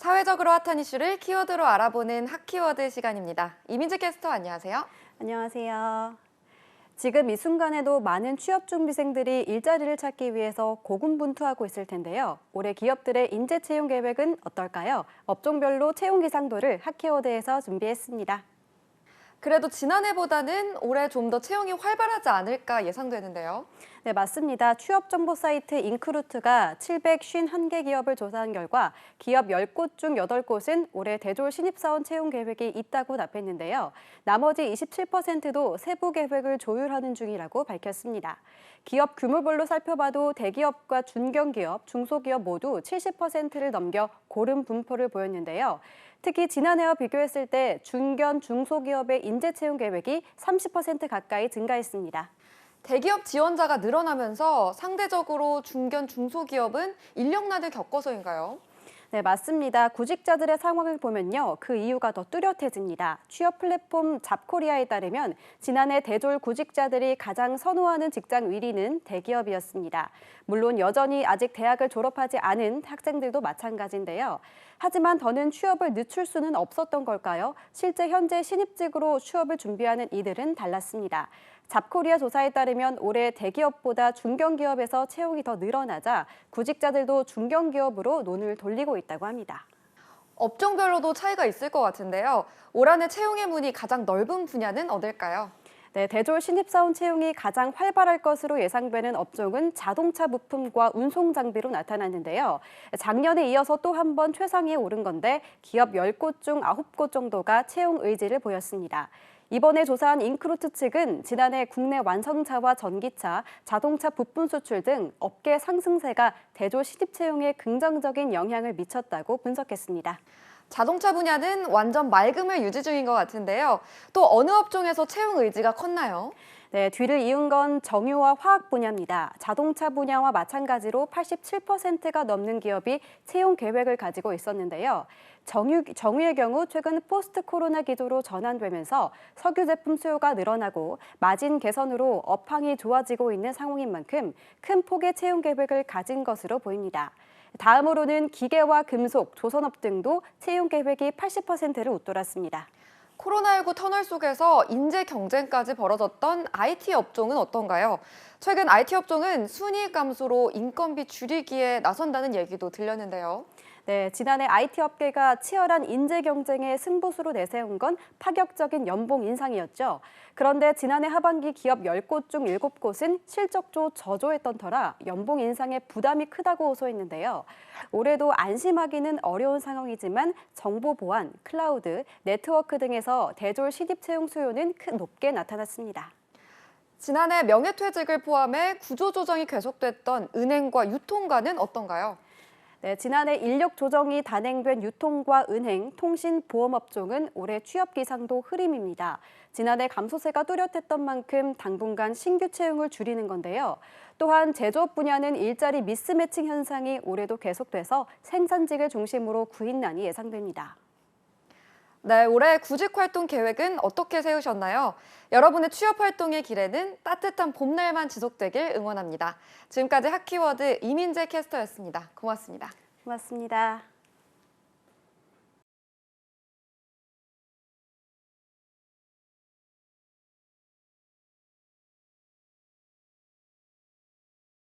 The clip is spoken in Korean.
사회적으로 핫한 이슈를 키워드로 알아보는 핫키워드 시간입니다. 이민재 캐스터 안녕하세요. 안녕하세요. 지금 이 순간에도 많은 취업준비생들이 일자리를 찾기 위해서 고군분투하고 있을 텐데요. 올해 기업들의 인재 채용 계획은 어떨까요? 업종별로 채용 기상도를 핫키워드에서 준비했습니다. 그래도 지난해보다는 올해 좀 더 채용이 활발하지 않을까 예상되는데요. 네, 맞습니다. 취업 정보 사이트 인크루트가 751개 기업을 조사한 결과 기업 10곳 중 8곳은 올해 대졸 신입사원 채용 계획이 있다고 답했는데요. 나머지 27%도 세부 계획을 조율하는 중이라고 밝혔습니다. 기업 규모별로 살펴봐도 대기업과 중견기업, 중소기업 모두 70%를 넘겨 고른 분포를 보였는데요. 특히 지난해와 비교했을 때 중견, 중소기업의 인재 채용 계획이 30% 가까이 증가했습니다. 대기업 지원자가 늘어나면서 상대적으로 중견, 중소기업은 인력난을 겪어서인가요? 네, 맞습니다. 구직자들의 상황을 보면요. 그 이유가 더 뚜렷해집니다. 취업 플랫폼 잡코리아에 따르면 지난해 대졸 구직자들이 가장 선호하는 직장 1위는 대기업이었습니다. 물론 여전히 아직 대학을 졸업하지 않은 학생들도 마찬가지인데요. 하지만 더는 취업을 늦출 수는 없었던 걸까요? 실제 현재 신입직으로 취업을 준비하는 이들은 달랐습니다. 잡코리아 조사에 따르면 올해 대기업보다 중견기업에서 채용이 더 늘어나자 구직자들도 중견기업으로 눈을 돌리고 있다고 합니다. 업종별로도 차이가 있을 것 같은데요. 올 한해 채용의 문이 가장 넓은 분야는 어딜까요? 네, 대졸 신입사원 채용이 가장 활발할 것으로 예상되는 업종은 자동차 부품과 운송 장비로 나타났는데요. 작년에 이어서 또 한 번 최상위에 오른 건데 기업 10곳 중 9곳 정도가 채용 의지를 보였습니다. 이번에 조사한 인크루트 측은 지난해 국내 완성차와 전기차, 자동차 부품 수출 등 업계 상승세가 대졸 신입 채용에 긍정적인 영향을 미쳤다고 분석했습니다. 자동차 분야는 완전 맑음을 유지 중인 것 같은데요. 또 어느 업종에서 채용 의지가 컸나요? 네, 뒤를 이은 건 정유와 화학 분야입니다. 자동차 분야와 마찬가지로 87%가 넘는 기업이 채용 계획을 가지고 있었는데요. 정유의 경우 최근 포스트 코로나 기조로 전환되면서 석유 제품 수요가 늘어나고 마진 개선으로 업황이 좋아지고 있는 상황인 만큼 큰 폭의 채용 계획을 가진 것으로 보입니다. 다음으로는 기계와 금속, 조선업 등도 채용 계획이 80%를 웃돌았습니다. 코로나19 터널 속에서 인재 경쟁까지 벌어졌던 IT 업종은 어떤가요? 최근 IT 업종은 순이익 감소로 인건비 줄이기에 나선다는 얘기도 들렸는데요. 네, 지난해 IT 업계가 치열한 인재 경쟁의 승부수로 내세운 건 파격적인 연봉 인상이었죠. 그런데 지난해 하반기 기업 10곳 중 7곳은 실적조 저조했던 터라 연봉 인상에 부담이 크다고 호소했는데요. 올해도 안심하기는 어려운 상황이지만 정보 보안, 클라우드, 네트워크 등에서 대졸 신입 채용 수요는 높게 나타났습니다. 지난해 명예퇴직을 포함해 구조조정이 계속됐던 은행과 유통가는 어떤가요? 네, 지난해 인력 조정이 단행된 유통과 은행, 통신, 보험업종은 올해 취업 기상도 흐림입니다. 지난해 감소세가 뚜렷했던 만큼 당분간 신규 채용을 줄이는 건데요. 또한 제조업 분야는 일자리 미스매칭 현상이 올해도 계속돼서 생산직을 중심으로 구인난이 예상됩니다. 네, 올해 구직 활동 계획은 어떻게 세우셨나요? 여러분의 취업 활동의 길에는 따뜻한 봄날만 지속되길 응원합니다. 지금까지 핫키워드 이민재 캐스터였습니다. 고맙습니다. 고맙습니다.